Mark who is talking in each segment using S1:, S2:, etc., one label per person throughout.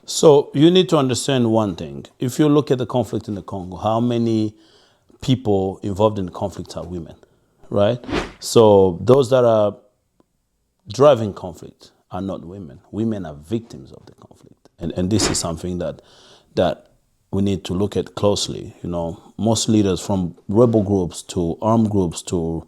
S1: So you need to understand one thing. If you look at the conflict in the Congo, how many people involved in the conflict are women, right? So those that are driving conflict are not women. Women are victims of the conflict. And this is something that we need to look at closely. You know, most leaders from rebel groups to armed groups to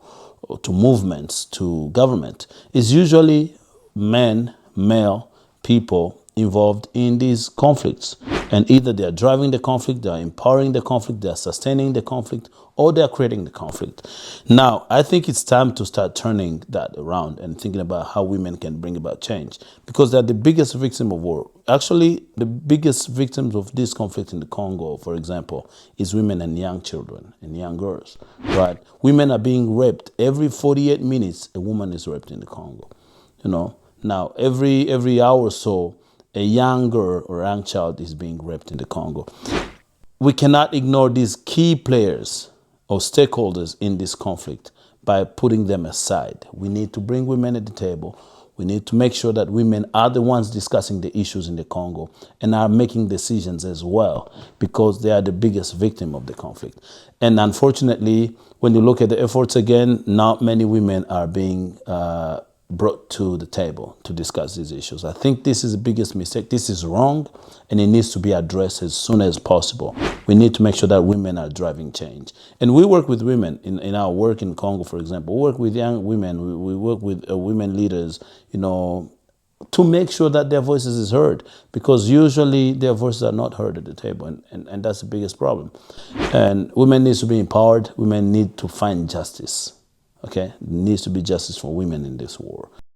S1: movements to government is usually men, male people involved in these conflicts. And either they are driving the conflict, they are empowering the conflict, they are sustaining the conflict, or they are creating the conflict. Now, I think it's time to start turning that around and thinking about how women can bring about change, because they're the biggest victim of war. Actually, the biggest victims of this conflict in the Congo, for example, is women and young children and young girls, right? Women are being raped. Every 48 minutes, a woman is raped in the Congo, you know. Now, every hour or so, a young girl or young child is being raped in the Congo. We cannot ignore these key players or stakeholders in this conflict by putting them aside. We need to bring women at the table. We need to make sure that women are the ones discussing the issues in the Congo and are making decisions as well, because they are the biggest victim of the conflict. And unfortunately, when you look at the efforts again, not many women are being brought to the table to discuss these issues. I think this is the biggest mistake. This is wrong, and it needs to be addressed as soon as possible. We need to make sure that women are driving change. And we work with women in our work in Congo, for example. We work with young women. We work with women leaders, you know, to make sure that their voices is heard, because usually their voices are not heard at the table, and that's the biggest problem. And women need to be empowered. Women need to find justice. Okay, there needs to be justice for women in this war.